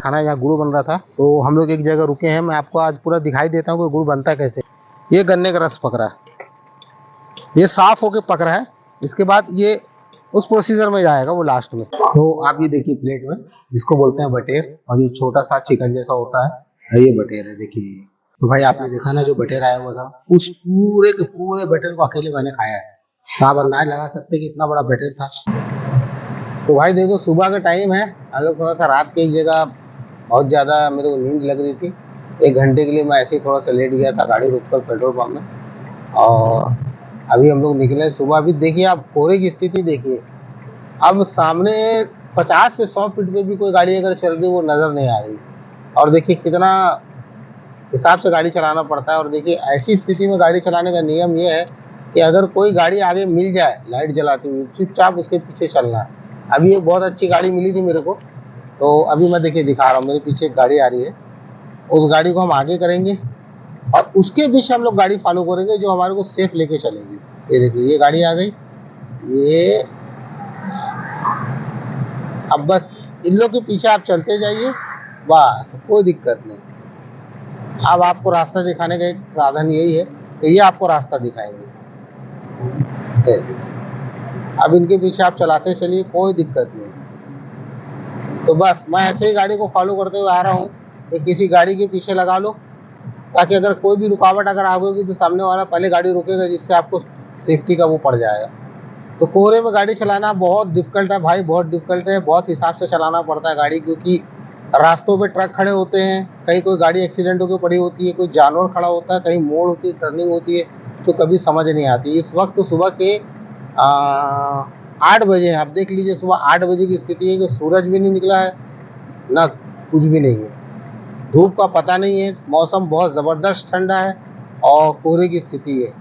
कारखाना है, यहाँ गुड़ बन रहा था। तो हम लोग एक जगह रुके हैं, मैं आपको आज पूरा दिखाई देता हूँ कि गुड़ बनता कैसे। ये गन्ने का रस पक रहा है, ये साफ होके पक रहा है। इसके बाद ये उस प्रोसीजर में जाएगा वो लास्ट में। तो आप ये देखिए प्लेट में, जिसको बोलते हैं बटेर, और ये छोटा सा चिकन जैसा होता है, ये बटेर है देखिए। तो भाई आपने देखा ना जो बटेर आया हुआ था, उस पूरे के पूरे बटेर को अकेले मैंने खाया है। तो आप अंदाज लगा सकते हैं कि इतना बड़ा बटेर था। तो भाई देखो सुबह का टाइम है, हम लोग थोड़ा सा रात की जगह, बहुत ज़्यादा मेरे को नींद लग रही थी। 1 घंटे के लिए मैं ऐसे ही थोड़ा सा लेट गया था गाड़ी रोककर पेट्रोल पंप में। और अभी हम लोग निकले सुबह। अभी देखिए आप कोहरे की स्थिति देखिए, अब सामने 50 से 100 फीट पे भी कोई गाड़ी अगर चल रही वो नज़र नहीं आ रही। और देखिए कितना हिसाब से गाड़ी चलाना पड़ता है। और देखिए ऐसी स्थिति में गाड़ी चलाने का नियम ये है कि अगर कोई गाड़ी आगे मिल जाए लाइट जलाती हुई, चुपचाप उसके पीछे चलना है। अभी एक बहुत अच्छी गाड़ी मिली थी मेरे को, तो अभी मैं देखिए दिखा रहा हूँ, मेरे पीछे एक गाड़ी आ रही है, उस गाड़ी को हम आगे करेंगे और उसके पीछे हम लोग गाड़ी फॉलो करेंगे जो हमारे को सेफ लेके चलेगी। ये देखिए ये गाड़ी आ गई, ये अब बस इन लोग के पीछे आप चलते जाइए, बस कोई दिक्कत नहीं। अब आपको रास्ता दिखाने का एक साधन यही है कि ये आपको रास्ता दिखाएंगे। अब इनके पीछे आप चलाते चलिए, कोई दिक्कत नहीं। तो बस मैं ऐसे ही गाड़ी को फॉलो करते हुए आ रहा हूँ कि किसी गाड़ी के पीछे लगा लो, ताकि अगर कोई भी रुकावट अगर आ गई तो सामने वाला पहले गाड़ी रुकेगा, जिससे आपको सेफ्टी का वो पड़ जाएगा। तो कोहरे में गाड़ी चलाना बहुत डिफिकल्ट है भाई, बहुत डिफिकल्ट है। बहुत हिसाब से चलाना पड़ता है गाड़ी, क्योंकि रास्तों पे ट्रक खड़े होते हैं, कहीं कोई गाड़ी एक्सीडेंट होकर पड़ी होती है, कोई जानवर खड़ा होता है, कहीं मोड़ होती है, टर्निंग होती है, तो कभी समझ नहीं आती। इस वक्त सुबह के 8 बजे, आप देख लीजिए सुबह 8 बजे की स्थिति है कि सूरज भी नहीं निकला है ना कुछ भी नहीं है, धूप का पता नहीं है, मौसम बहुत ज़बरदस्त ठंडा है और कोहरे की स्थिति है।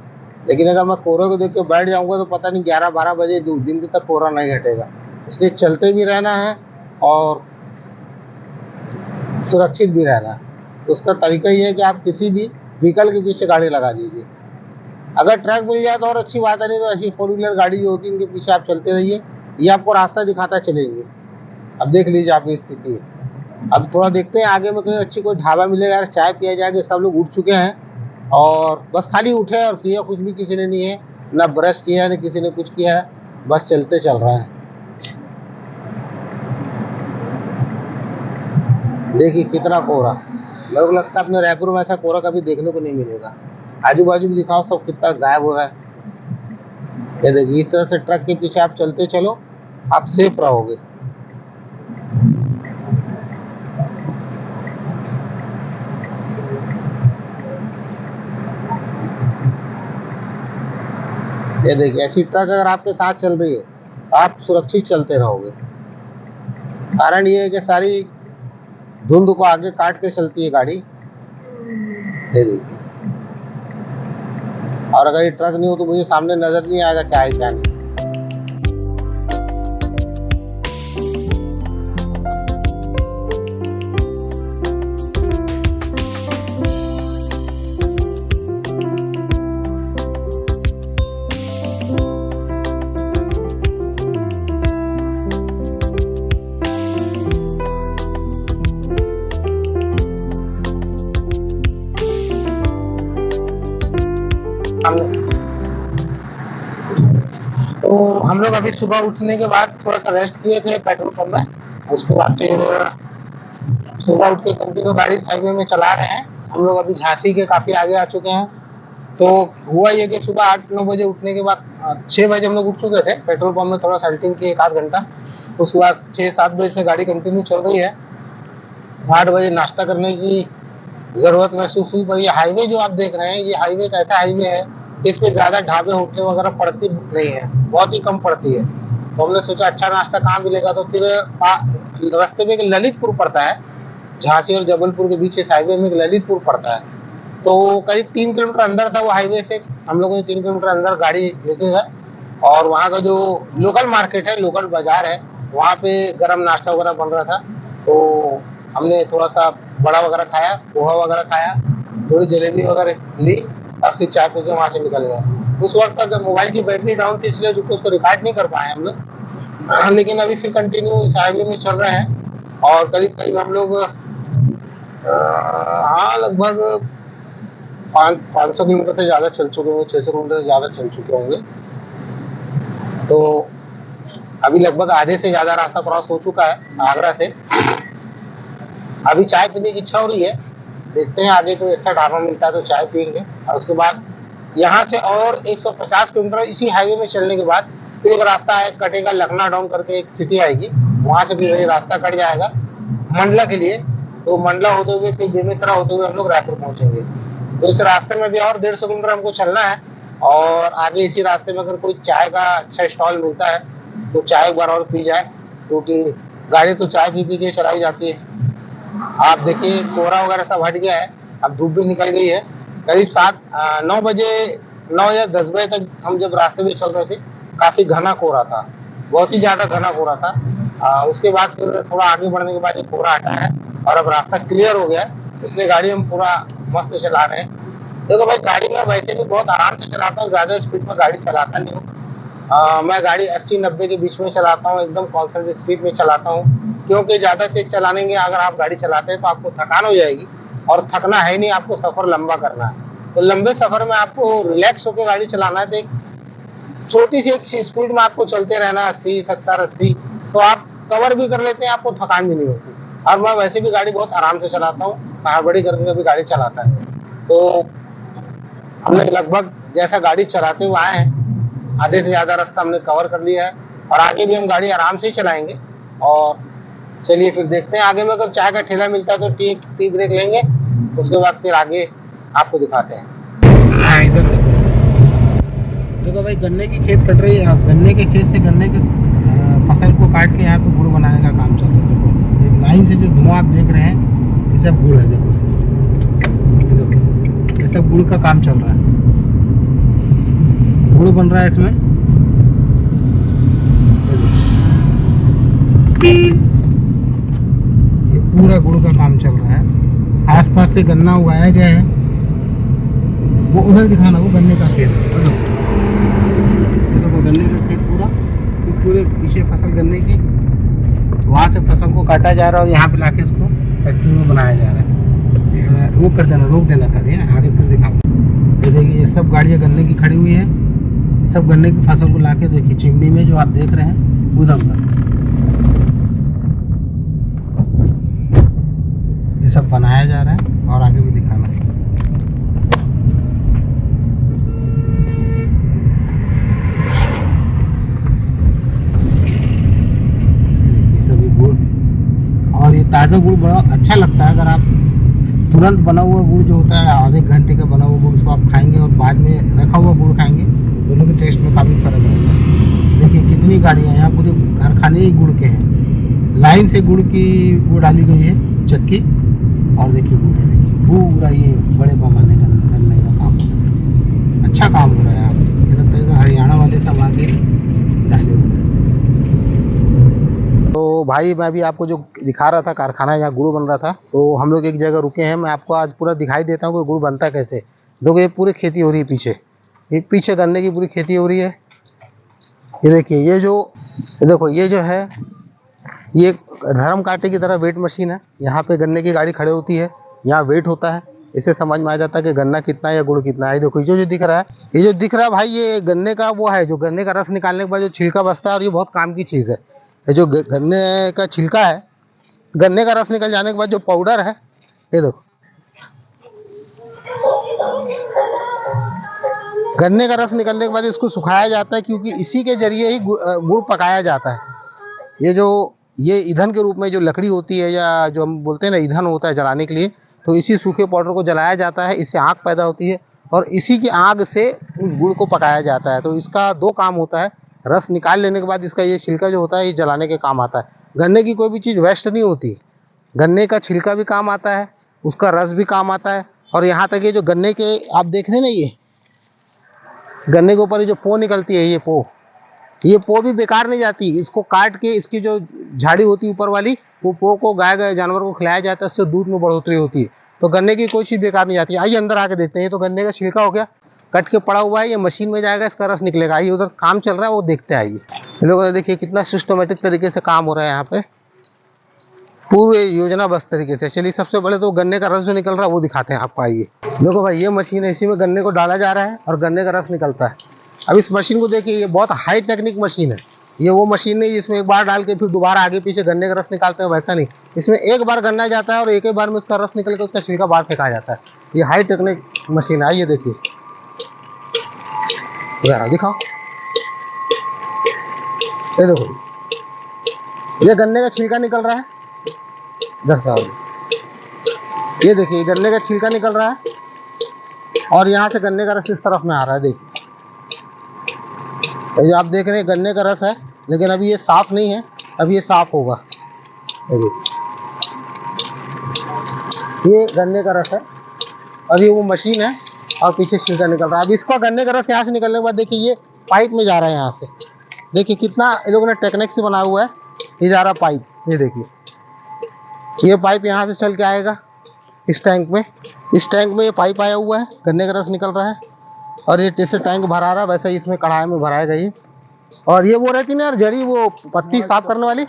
लेकिन अगर मैं कोहरे को देख के बैठ जाऊंगा तो पता नहीं 11-12 बजे दिन तक कोहरा नहीं हटेगा। इसलिए चलते भी रहना है और सुरक्षित भी रहना है। तो उसका तरीका ये है कि आप किसी भी व्हीकल के पीछे गाड़ी लगा दीजिए। अगर ट्रक मिल जाए तो और अच्छी बात है, नहीं तो ऐसी 4 व्हीलर गाड़ी जो होती है इनके पीछे आप चलते रहिए, ये आपको रास्ता दिखाता चलेंगे। अब देख लीजिए आपकी स्थिति है। अब थोड़ा देखते हैं आगे में कहीं अच्छी कोई ढाबा मिलेगा यार, चाय पिया जाएगा। सब लोग उठ चुके हैं और बस खाली उठे और किया कुछ भी किसी ने नहीं है, ना ब्रश किया है ना किसी ने कुछ किया है, बस चलते चल रहे हैं। देखिए कितना कोहरा, मेरे को लगता है अपने रायपुर में ऐसा कोहरा कभी देखने को नहीं मिलेगा। आजू बाजू भी दिखाओ, सब कितना गायब हो रहा है। ये देखिए इस तरह से ट्रक के पीछे आप चलते चलो, आप सेफ रहोगे। ये देखिए ऐसी ट्रक अगर आपके साथ चल रही है आप सुरक्षित चलते रहोगे। कारण ये है कि सारी धुंध को आगे काट के चलती है गाड़ी। ये देखिए, और अगर ये ट्रक नहीं हो तो मुझे सामने नजर नहीं आएगा क्या है क्या नहीं। तो हम लोग अभी सुबह उठने के बाद थोड़ा सा रेस्ट किए थे पेट्रोल पंप में। उसके बाद फिर सुबह उठ के कंटिन्यू गाड़ी हाईवे में चला रहे हैं। हम लोग अभी झांसी के काफ़ी आगे आ चुके हैं। तो हुआ ये कि सुबह 8-9 बजे उठने के बाद 6 बजे हम लोग उठ चुके थे, पेट्रोल पंप में थोड़ा साल्टिंग की 1 आध घंटा। उसके बाद 6-7 बजे से गाड़ी कंटिन्यू चल रही है। 8 बजे नाश्ता करने की ज़रूरत महसूस हुई। पर ये हाईवे जो आप देख रहे हैं, ये हाईवे एक ऐसा हाईवे है इस पे ज़्यादा ढाबे होटलें वगैरह पड़ती नहीं है, बहुत ही कम पड़ती है। तो हमने सोचा अच्छा नाश्ता कहाँ मिलेगा, तो फिर रास्ते में एक ललितपुर पड़ता है, झांसी और जबलपुर के बीच इस हाईवे में एक ललितपुर पड़ता है। तो करीब 3 किलोमीटर अंदर था वो हाईवे से। हम लोगों ने 3 किलोमीटर अंदर गाड़ी लेके गए और वहाँ का जो लोकल मार्केट है, लोकल बाजार है, वहाँ पे गर्म नाश्ता वगैरह बन रहा था। तो हमने थोड़ा सा बड़ा वगैरह खाया, पोहा वगैरह खाया, थोड़ी जलेबी वगैरह ली और फिर चाय पी के वहाँ से निकल गए। उस वक्त तक मोबाइल की बैटरी डाउन थी, इसलिए उसको रिकॉर्ड नहीं कर पाए हम लोग। लेकिन अभी फिर कंटिन्यू इस हाईवे में चल रहे हैं और करीब करीब हम लोग हाँ लगभग 500 किलोमीटर से ज़्यादा चल चुके होंगे, 600 किलोमीटर से ज़्यादा चल चुके होंगे। तो अभी लगभग आधे से ज़्यादा रास्ता क्रॉस हो चुका है आगरा से। अभी चाय पीने की इच्छा हो रही है, देखते हैं आगे कोई अच्छा ढाबा मिलता है तो चाय पियेंगे। और उसके बाद यहाँ से और 150 किलोमीटर इसी हाईवे में चलने के बाद फिर एक रास्ता है कटेगा, लखना डाउन करके एक सिटी आएगी, वहाँ से भी वही रास्ता कट जाएगा मंडला के लिए। तो मंडला होते हुए फिर बेमेतरा होते हुए हम लोग रायपुर पहुंचेंगे। तो इस रास्ते में भी और 150 किलोमीटर हमको चलना है। और आगे इसी रास्ते में अगर कोई चाय का अच्छा स्टॉल मिलता है तो चाय एक बार और पी जाए, क्योंकि गाड़ी तो चाय पी पी के चलाई जाती है। आप देखिए कोहरा वगैरह सब हट गया है, अब धूप भी निकल गई है। करीब 9 बजे, 9 या 10 बजे तक हम जब रास्ते में चल रहे थे काफी घना कोहरा था, बहुत ही ज्यादा घना कोहरा था। उसके बाद फिर थोड़ा आगे बढ़ने के बाद ये कोहरा हटा है और अब रास्ता क्लियर हो गया है, इसलिए गाड़ी हम पूरा मस्त चला रहे हैं। देखो भाई, गाड़ी में वैसे भी बहुत आराम से चलाता हूँ, ज्यादा स्पीड में गाड़ी चलाता नहीं हूँ। मैं गाड़ी 80-90 के बीच में चलाता हूँ, एकदम कॉन्स्टेंट स्पीड में चलाता हूँ, क्योंकि ज़्यादा तेज चलाने के अगर आप गाड़ी चलाते हैं तो आपको थकान हो जाएगी, और थकना है नहीं, आपको सफ़र लंबा करना है। तो लंबे सफ़र में आपको रिलैक्स होकर गाड़ी चलाना है, तो एक छोटी सी एक स्पीड में आपको चलते रहना है, 80, 70, 80, तो आप कवर भी कर लेते हैं, आपको थकान भी नहीं होती। और मैं वैसे भी गाड़ी बहुत आराम से चलाता हूँ, हड़बड़ी करके कभी गाड़ी चलाता है। तो हमने लगभग जैसा गाड़ी चलाते हुए आए हैं, आधे से ज़्यादा रास्ता हमने कवर कर लिया है, और आगे भी हम गाड़ी आराम से ही चलाएंगे। और चलिए फिर देखते हैं आगे में अगर चाय का ठेला मिलता है तो टी ब्रेक लेंगे, उसके बाद फिर आगे आपको दिखाते हैं। इधर देखो भाई, गन्ने की खेत कट रही है। आप गन्ने के खेत से गन्ने के फसल को काट के यहाँ पे गुड़ बनाने का काम चल रहा है। देखो एक लाइन से जो धुआं आप देख रहे हैं ये सब गुड़ है। देखो ये देखो, ये सब गुड़ का काम चल रहा है, गुड़ बन रहा है इसमें। ये पूरा गुड़ का काम चल रहा है। आसपास से गन्ना उगाया गया है, वो उधर दिखाना, वो गन्ने का खेत है। देखो गन्ने का खेत पूरे पीछे फसल गन्ने की, वहाँ से फसल को काटा जा रहा है और यहाँ पे लाके इसको फैक्ट्री में बनाया जा रहा है। वो कर देना, रोक देना था, आगे फिर दिखाऊंगा। ये देखिए, ये सब गाड़ियाँ गन्ने की खड़ी हुई है, सब गन्ने की फसल को लाके देखिए चिमनी में जो आप देख रहे हैं उधर ये सब बनाया जा रहा है, और आगे भी दिखाना है। और ये ताज़ा गुड़ बड़ा अच्छा लगता है। अगर आप तुरंत बना हुआ गुड़ जो होता है, आधे घंटे का बना हुआ गुड़, उसको आप खाएंगे और बाद में रखा हुआ गुड़ खाएंगे, दोनों के टेस्ट में काफ़ी फर्क रहता है। देखिए कितनी गाड़ियाँ यहाँ, पूरे कारखाने ही गुड़ के हैं, लाइन से गुड़ की वो डाली गई है चक्की। और देखिए गुड़ है, देखिए पूरा ये बड़े पैमाने करने का काम हो रहा है, अच्छा काम हो रहा है यहाँ पे। ये लगता है हरियाणा वाले सब आगे डाले हुए हैं। तो भाई मैं भी आपको जो दिखा रहा था कारखाना, यहाँ गुड़ बन रहा था, तो हम लोग एक जगह रुके हैं। मैं आपको आज पूरा दिखाई देता हूँ कि गुड़ बनता कैसे। देखो ये पूरी खेती हो रही है पीछे, ये पीछे गन्ने की पूरी खेती हो रही है। ये देखिए, ये देखो ये जो है, ये धर्म कांटे की तरह वेट मशीन है। यहाँ पे गन्ने की गाड़ी खड़ी होती है, यहाँ वेट होता है, इससे समझ में आ जाता है कि गन्ना कितना है या गुड़ कितना है। देखो जो दिख रहा है, ये जो दिख रहा है भाई, ये गन्ने का वो है, जो गन्ने का रस निकालने के बाद जो छिलका बचता है, और ये बहुत काम की चीज़ है। ये जो गन्ने का छिलका है, गन्ने का रस निकल जाने के बाद जो पाउडर है, ये देखो गन्ने का रस निकलने के बाद इसको सुखाया जाता है, क्योंकि इसी के जरिए ही गुड़ पकाया जाता है। ये ईंधन के रूप में जो लकड़ी होती है, या जो हम बोलते हैं ना ईंधन होता है जलाने के लिए, तो इसी सूखे पाउडर को जलाया जाता है, इससे आग पैदा होती है, और इसी की आग से उस गुड़ को पकाया जाता है। तो इसका दो काम होता है, रस निकाल लेने के बाद इसका ये छिलका जो होता है ये जलाने के काम आता है। गन्ने की कोई भी चीज़ वेस्ट नहीं होती, गन्ने का छिलका भी काम आता है, उसका रस भी काम आता है। और यहाँ तक ये जो गन्ने के आप देख रहे हैं ना, ये गन्ने के ऊपर ये जो पो निकलती है, ये पो भी बेकार नहीं जाती। इसको काट के इसकी जो झाड़ी होती है ऊपर वाली, वो पो को गाय जानवर को खिलाया जाता है, उससे दूध में बढ़ोतरी होती है। तो गन्ने की कोई चीज़ बेकार नहीं जाती। आइए अंदर आके देखते हैं। ये तो गन्ने का छिलका हो गया, कट के पड़ा हुआ है, ये मशीन में जाएगा, इसका रस निकलेगा। आइए उधर काम चल रहा है, वो देखते आइए। लोगों ने देखिए कितना सिस्टमेटिक तरीके से काम हो रहा है यहाँ पे। पूरे योजनाबद्ध तरीके से। चलिए सबसे पहले तो गन्ने का रस जो निकल रहा है वो दिखाते हैं आपको, आइए। देखो भाई ये मशीन है, इसी में गन्ने को डाला जा रहा है और गन्ने का रस निकलता है। अब इस मशीन को देखिए, ये बहुत हाई टेक्निक मशीन है। ये वो मशीन नहीं जिसमें एक बार डाल के फिर दोबारा आगे पीछे गन्ने का रस निकालते हैं, वैसा नहीं। इसमें एक बार गन्ना जाता है और एक ही बार में उसका रस निकल के उसका छिलका बाहर फेंका जाता है। ये हाई टेक्निक मशीन है। आइए देखिए, जरा दिखाओ। ये देखो, ये गन्ने का छिलका निकल रहा है। ये देखिए गन्ने का छिलका निकल रहा है और यहाँ से गन्ने का रस इस तरफ में आ रहा है। देखिए ये आप देख रहे हैं गन्ने का रस है, लेकिन अभी ये साफ नहीं है, अभी ये साफ होगा। ये देखिए, ये गन्ने का रस है और ये वो मशीन है और पीछे छिलका निकल रहा है। अब इसका गन्ने का रस यहाँ से निकलने के बाद देखिए ये पाइप में जा रहा है। यहाँ से देखिए कितना इन लोगों ने टेक्निक से बनाया हुआ है। ये जा रहा पाइप, ये देखिए ये पाइप यहाँ से चल के आएगा इस टैंक में। इस टैंक में ये पाइप आया हुआ है, गन्ने का रस निकल रहा है और ये जैसे टैंक भरा रहा है वैसा ही इसमें कढ़ाई में भराएगा ये। और ये वो रहती ना यार जड़ी, वो पत्ती साफ करने वाली।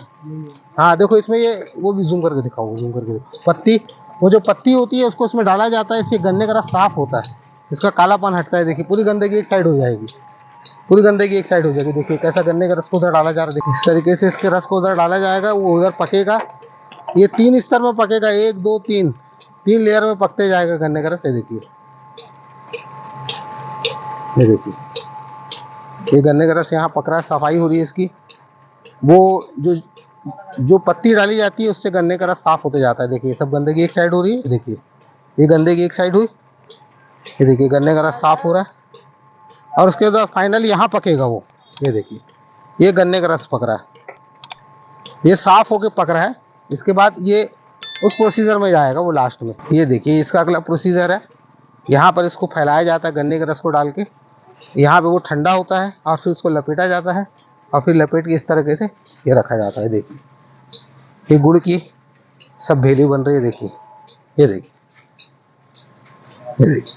हाँ देखो इसमें ये वो भी जूम करके दिखाओ, जूम करके दिखाओ। पत्ती, वो जो पत्ती होती है उसको इसमें डाला जाता है, इससे गन्ने का रस साफ होता है, इसका कालापन हटता है। देखिए पूरी गंदगी एक साइड हो जाएगी, पूरी गंदगी एक साइड हो जाएगी। देखिए कैसा गन्ने का रस को उधर डाला जा रहा है। देखिए इस तरीके से इसके रस को उधर डाला जाएगा, वो उधर पकेगा। ये 3 स्तर में पकेगा, 1 2 3 लेयर में पकते जाएगा गन्ने का रस। ये देखिए, ये देखिए ये गन्ने का रस यहाँ पक रहा है, सफाई हो रही है इसकी। वो जो पत्ती डाली जाती है उससे गन्ने का रस साफ होते जाता है। देखिए सब गंदगी एक साइड हो रही है। देखिए ये गंदगी एक साइड हुई, ये देखिए गन्ने का रस साफ हो रहा है और उसके बाद फाइनल यहाँ पकेगा वो। ये देखिए ये गन्ने का रस पक रहा है, ये साफ होके पक रहा है। इसके बाद ये उस प्रोसीजर में जाएगा वो लास्ट में। ये देखिए इसका अगला प्रोसीजर है, यहाँ पर इसको फैलाया जाता है गन्ने के रस को डाल के। यहाँ पे वो ठंडा होता है और फिर उसको लपेटा जाता है और फिर लपेट के इस तरीके से ये रखा जाता है। देखिए ये गुड़ की सब भेली बन रही है। देखिए ये देखिए, ये देखिए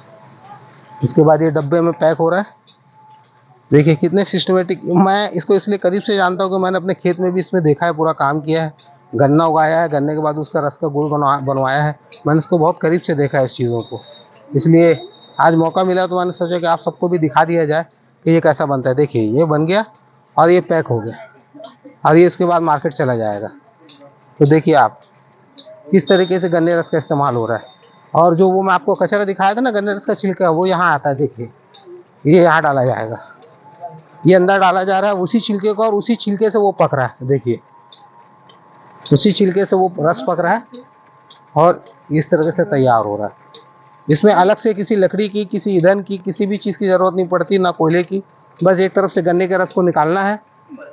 इसके बाद ये डब्बे में पैक हो रहा है। देखिए कितने सिस्टमेटिक। मैं इसको इसलिए करीब से जानता हूँ कि मैंने अपने खेत में भी इसमें देखा है, पूरा काम किया है, गन्ना उगाया है, गन्ने के बाद उसका रस का गुड़ बनवाया है। मैंने इसको बहुत करीब से देखा है इस चीज़ों को, इसलिए आज मौका मिला तो मैंने सोचा कि आप सबको भी दिखा दिया जाए कि ये कैसा बनता है। देखिए ये बन गया और ये पैक हो गया और ये इसके बाद मार्केट चला जाएगा। तो देखिए आप किस तरीके से गन्ने रस का इस्तेमाल हो रहा है। और जो वो मैं आपको कचरा दिखाया था ना गन्ने रस का छिलका, वो यहाँ आता है। देखिए ये यहाँ डाला जाएगा, ये अंदर डाला जा रहा है उसी छिलके को और उसी छिलके से वो पक रहा है। देखिए उसी छिलके से वो रस पक रहा है और इस तरीके से तैयार हो रहा है। इसमें अलग से किसी लकड़ी की, किसी ईंधन की, किसी भी चीज़ की ज़रूरत नहीं पड़ती, ना कोयले की। बस एक तरफ से गन्ने के रस को निकालना है,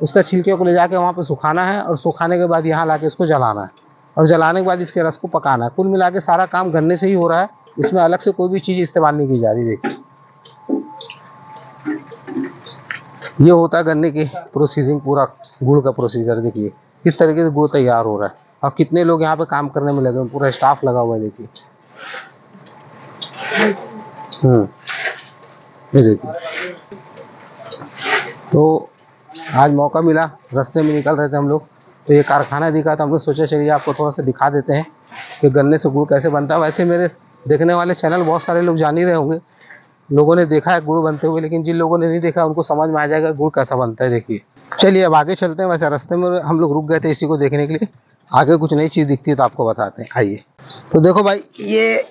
उसका छिलके को ले जाके वहाँ पे सुखाना है और सुखाने के बाद यहाँ लाके इसको जलाना है और जलाने के बाद इसके रस को पकाना है। कुल मिला के सारा काम गन्ने से ही हो रहा है, इसमें अलग से कोई भी चीज़ इस्तेमाल नहीं की जा रही। देखिए ये होता है गन्ने की प्रोसीजरिंग, पूरा गुड़ का प्रोसीजर। देखिए किस तरीके से गुड़ तैयार हो रहा है और कितने लोग यहाँ पे काम करने में लगे, पूरा स्टाफ लगा हुआ है। देखिए ये देखिए। तो आज मौका मिला, रास्ते में निकल रहे थे हम लोग तो ये कारखाना दिखा, तो हम लोग सोचा चलिए आपको थोड़ा सा दिखा देते हैं कि गन्ने से गुड़ कैसे बनता है। वैसे मेरे देखने वाले चैनल बहुत सारे लोग जान ही रहे होंगे, लोगों ने देखा है गुड़ बनते हुए, लेकिन जिन लोगों ने नहीं देखा उनको समझ में आ जाएगा गुड़ कैसा बनता है। देखिए चलिए अब आगे चलते हैं। वैसे रास्ते में हम लोग रुक गए थे इसी को देखने के लिए, आगे कुछ नई चीज़ दिखती है तो आपको बताते हैं। आइए। तो देखो भाई ये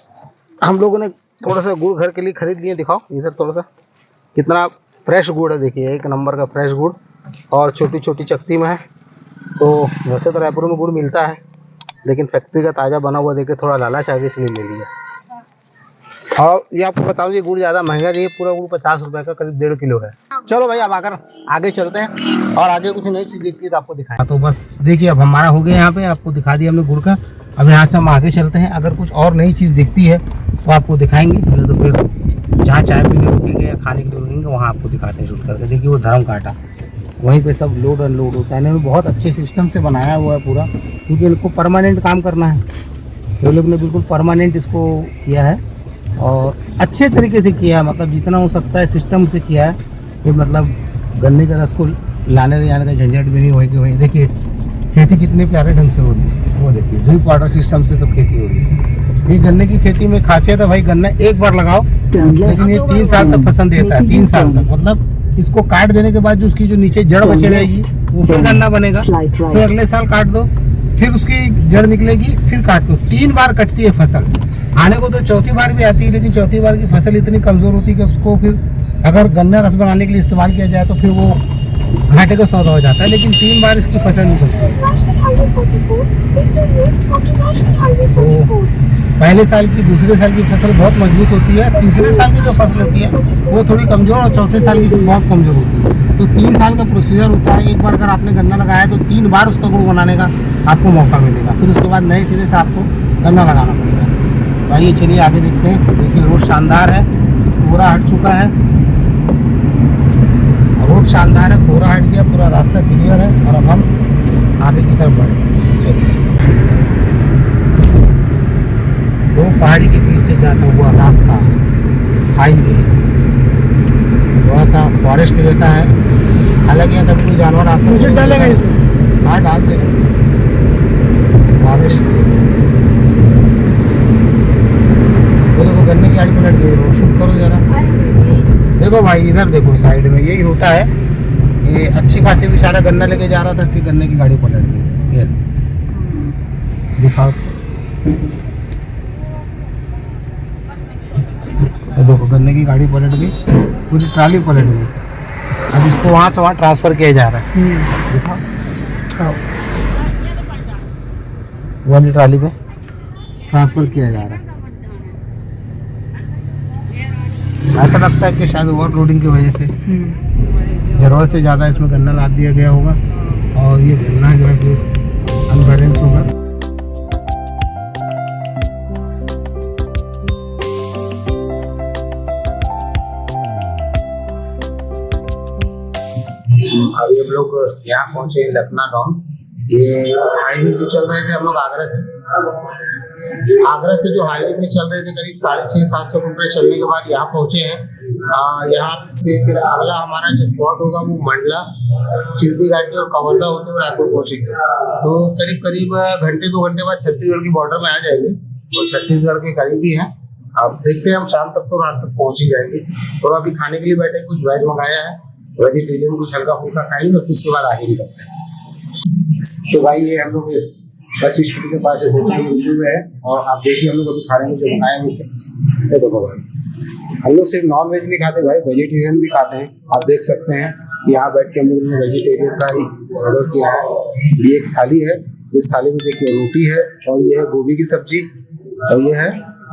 हम लोगों ने थोड़ा सा गुड़ घर के लिए खरीद लिए। दिखाओ इधर थोड़ा सा, कितना फ्रेश गुड़ है। देखिए एक नंबर का फ्रेश गुड़ और छोटी छोटी चक्ती में है। तो वैसे तो रायपुर में गुड़ मिलता है, लेकिन फैक्ट्री का ताज़ा बना हुआ देखे थोड़ा लालच आ गई इसलिए ले लिया। और ये आपको बताओ ये गुड़ ज़्यादा महंगा नहीं है, पूरा गुड़ 50 रुपये का करीब 1.5 किलो है। चलो भाई अब आकर आगे चलते हैं और आगे कुछ नई चीज़ दिखती है तो आपको दिखाएं। तो बस देखिए अब हमारा हो गया यहाँ पे, आपको दिखा दिया हमने गुड़ का। अब यहाँ से हम आगे चलते हैं, अगर कुछ और नई चीज़ दिखती है तो आपको दिखाएंगे। पहले तो फिर जहाँ चाय पीने रुकेंगे या खाने के लिए रुकेंगे वहाँ आपको दिखाते हैं शूट करके। देखिए वो धर्म कांटा, वहीं पे सब लोड अनलोड होता है। इन्होंने बहुत अच्छे सिस्टम से बनाया हुआ है पूरा, क्योंकि इनको परमानेंट काम करना है। तो लोग ने बिल्कुल परमानेंट इसको किया है और अच्छे तरीके से किया है, मतलब जितना हो सकता है सिस्टम से किया है कि मतलब गन्ने के रस को लाने ले जाने का झंझट भी नहीं होगी। वही देखिए खेती कितने प्यारे ढंग से हो रही है, वो देखिए ड्रिप वाटर सिस्टम से सब खेती हो रही है। ये गन्ने की खेती में खासियत है भाई, गन्ना एक बार लगाओ लेकिन ये 3 साल तक फसल देता है। 3 साल तक मतलब इसको काट देने के बाद जो उसकी जो नीचे जड़ बचे रहेगी वो फिर गन्ना बनेगा, फिर अगले साल काट दो, फिर उसकी जड़ निकलेगी, फिर काट दो। 3 बार कटती है फसल। आने को तो चौथी बार भी आती है, लेकिन चौथी बार की फसल इतनी कमजोर होती है कि उसको फिर अगर गन्ना रस बनाने के लिए इस्तेमाल किया जाए तो फिर वो घाटे का सौदा हो जाता है। लेकिन 3 बार इसकी फसल निकलती है। तो पहले साल की, दूसरे साल की फसल बहुत मजबूत होती है, तीसरे साल की जो फसल होती है वो थोड़ी कमजोर, और चौथे साल की बहुत कमजोर होती है। तो 3 साल का प्रोसीजर होता है। एक बार अगर आपने गन्ना लगाया तो 3 बार उसका गुड़ बनाने का आपको मौका मिलेगा, फिर उसके बाद नए सिरे से आपको गन्ना लगाना पड़ेगा। तो आइए चलिए आगे देखते हैं। देखिए रोड शानदार है, कोहरा हट चुका है, रोड शानदार है, कोहरा हट गया, पूरा रास्ता क्लियर है और अब हम आगे की तरफ बढ़ रहे हैं। चलिए, 2 पहाड़ी के बीच से जाता हुआ रास्ता, हाईवे, थोड़ा सा फॉरेस्ट जैसा है। हालांकि यहाँ कभी कोई जानवर रास्ता मुझे डालेगा इसमें, हाँ डाल देगा। फॉरेस्ट, वो देखो गन्ने की गाड़ी पलट गई, शूट करो जरा। देखो भाई इधर देखो, साइड में यही होता है। ये अच्छी खासी बेचारा गन्ना लेके जा रहा था, इसकी गन्ने की गाड़ी पलट गई। ये दिखाओ, देखो गन्ने की गाड़ी पलट गई, पूरी ट्राली पलट गई। अब इसको वहाँ से वहाँ ट्रांसफर किया जा रहा है। दिखाओ, वाली ट्राली पे ट्रांसफर किया जा रहा है। ऐसा लगता है कि शायद ओवरलोडिंग की वजह से जरूरत से ज़्यादा इसमें गन्ना लाद दिया गया होगा और ये गन्ना जो है फिर अनबैलेंस होगा। अभी हम लोग यहाँ पहुंचे लखना डाउन। ये हाईवे जो चल रहे थे हम लोग आगरा से जो हाईवे में चल रहे थे करीब 650-700 किलोमीटर चलने के बाद यहाँ पहुंचे हैं। यहाँ से फिर अगला हमारा जो स्पॉट होगा वो मंडला, चिल्पी घाटी और कवर्धा होते हुए रायपुर पहुंचेंगे। तो करीब करीब घंटे 2 घंटे बाद छत्तीसगढ़ की बॉर्डर में आ जाएंगे और छत्तीसगढ़ के करीब ही है। अब देखते हैं, हम शाम तक तो रात तक पहुंच ही जाएंगे। थोड़ा अभी खाने के लिए बैठे, कुछ वेज मंगाया है, वेजिटेरियन कुछ हल्का फुल्का खाएंगे और फिर उसके बाद आगे निकलते हैं। तो भाई ये हम लोग बस स्टैंड के पास होटल हुए है और आप देखिए हम लोग अभी खाने में जो बनाए हुए थे। देखो भाई, हम लोग सिर्फ नॉन वेज नहीं खाते भाई, वेजिटेरियन भी खाते हैं। आप देख सकते हैं यहाँ बैठ के हम लोग ने वेजिटेरियन का ही ऑर्डर किया है। ये एक थाली है, इस थाली में देखिए रोटी है और ये है गोभी की सब्जी और ये है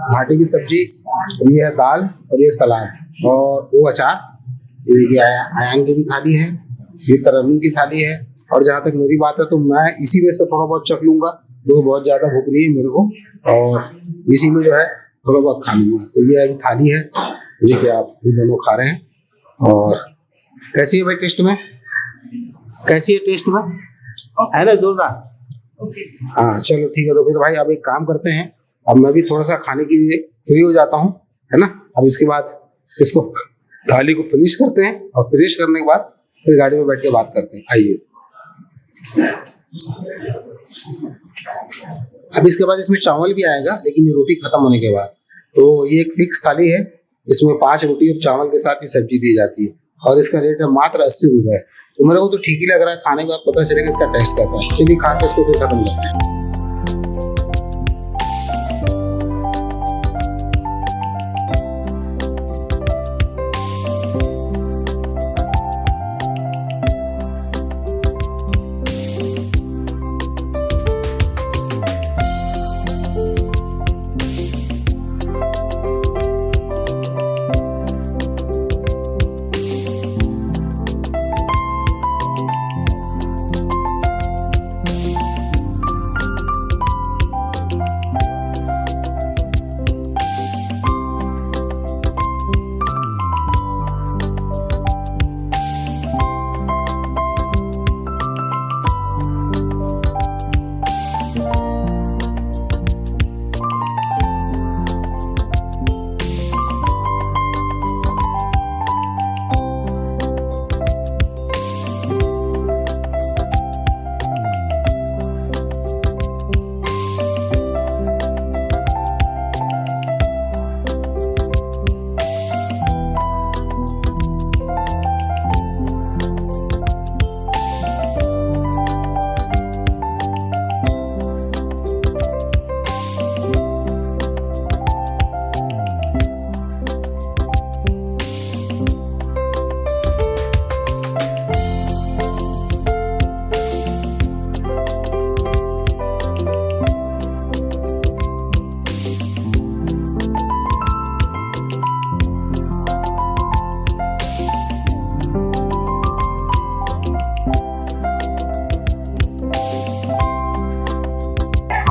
भाटे की सब्जी और ये है दाल और ये सलाद और वो अचार। ये देखिए आयांग की भी थाली है, ये तरन्नुम की थाली है। और जहाँ तक मेरी बात है तो मैं इसी में से थोड़ा बहुत चख लूंगा, जो बहुत ज्यादा भूख नहीं है मेरे को, और इसी में जो है थोड़ा बहुत खा लूंगा। तो ये अभी थाली है, देखिए आप ये दोनों खा रहे हैं। और कैसी है भाई टेस्ट में, कैसी है टेस्ट में, है ना जोरदार? हाँ चलो ठीक है। तो फिर भाई अब एक काम करते हैं, अब मैं भी थोड़ा सा खाने के लिए फ्री हो जाता हूँ, है ना। अब इसके बाद इसको थाली को फिनिश करते हैं और फिनिश करने के बाद फिर गाड़ी में बैठ के बात करते हैं। आइए, अब इसके बाद इसमें चावल भी आएगा, लेकिन ये रोटी खत्म होने के बाद। तो ये एक फिक्स थाली है, इसमें 5 रोटी और चावल के साथ ही सब्जी दी जाती है और इसका रेट है मात्र 80 रुपए। तो मेरे को तो ठीक ही लग रहा है, खाने के बाद पता चलेगा इसका टेस्ट कैसा है। चलिए खा के इसको फिर खत्म करते हैं।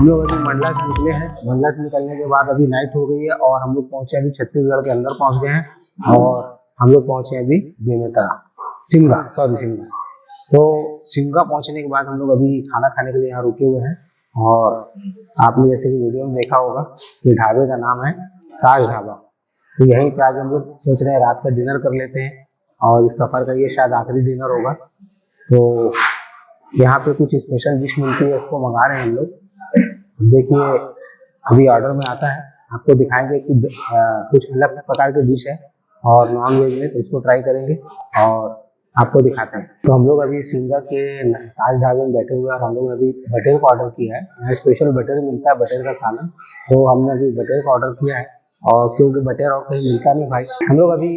हम लोग अभी मंडला से निकले हैं। मंडला से निकलने के बाद अभी नाइट हो गई है और हम लोग पहुंचे अभी छत्तीसगढ़ के अंदर पहुंच गए हैं और हम लोग पहुंचे अभी बेमेतरा शिमला शिमला। तो शिमला पहुंचने के बाद हम लोग अभी खाना खाने के लिए यहाँ रुके हुए हैं और आपने जैसे कि वीडियो में देखा होगा कि ढाबे का नाम है ताज ढाबा। तो यहीं पे आज हम लोग सोच रहे हैं रात का डिनर कर लेते हैं और इस सफर का ये शायद आखिरी डिनर होगा। तो यहाँ पे कुछ स्पेशल डिश मिलती है, उसको मंगा रहे हैं हम लोग। देखिए अभी ऑर्डर में आता है, आपको दिखाएंगे कि कुछ अलग प्रकार की डिश है और नॉन वेज में, तो इसको ट्राई करेंगे और आपको दिखाते हैं। तो हम लोग अभी शिमला के ताज ढाबे में बैठे हुए हैं और हम लोग ने अभी बटेर का ऑर्डर किया है। यहाँ स्पेशल बटेर मिलता है, बटेर का सालन। तो हमने अभी बटेर का ऑर्डर किया है और क्योंकि बटेर और कहीं मिलता नहीं भाई। हम लोग अभी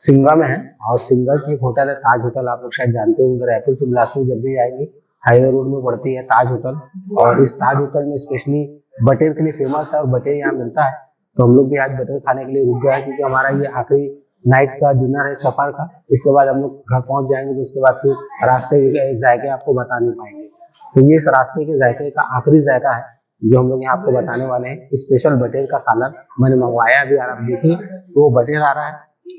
शिमला में है और शिमला की एक होटल है ताज होटल, आप लोग शायद जानते होंगे। रायपुर से बिलासपुर जब भी आएंगे हाईवे रोड में पड़ती है ताज होटल और इस ताज होटल में स्पेशली बटेर के लिए फेमस है और बटेर यहाँ मिलता है। तो हम लोग भी आज बटेर खाने के लिए रुक गए क्योंकि हमारा ये आखिरी नाइट का डिनर है सफर का। इसके बाद हम लोग घर पहुंच जाएंगे तो उसके बाद फिर रास्ते के जायके आपको बता नहीं पाएंगे। तो ये इस रास्ते के जायके का आखिरी जायका है जो हम लोग यहाँ आपको बताने वाले हैं। स्पेशल बटेर का सालन मैंने मंगवाया अभी, आप देखिए तो वो बटेर आ रहा है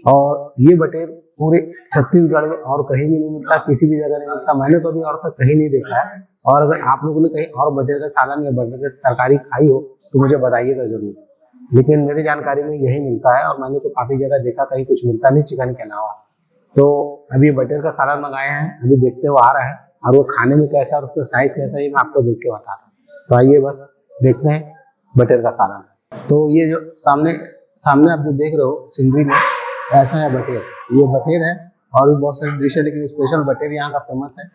और ये बटेर पूरे छत्तीसगढ़ में और कहीं भी नहीं मिलता, किसी भी जगह नहीं मिलता। मैंने तो अभी और तक कहीं नहीं देखा है और अगर आप लोगों ने कहीं और बटेर का सालन या बटेर की तरकारी खाई हो तो मुझे बताइएगा जरूर। लेकिन मेरी जानकारी में यही मिलता है और मैंने तो काफी जगह देखा कहीं कुछ मिलता नहीं चिकन के अलावा। तो अभी बटेर का सालन मंगाए हैं, अभी देखते हुए आ रहा है और वो खाने में कैसा और उसका साइज कैसा है मैं आपको देख के बता रहा हूँ। तो आइए बस देखते हैं बटेर का सालन। तो ये जो सामने सामने आप जो देख रहे हो सिंदरी में, ऐसा है बटेर। ये बटेर है और भी बहुत सारी डिश है लेकिन स्पेशल बटेर यहाँ का फेमस है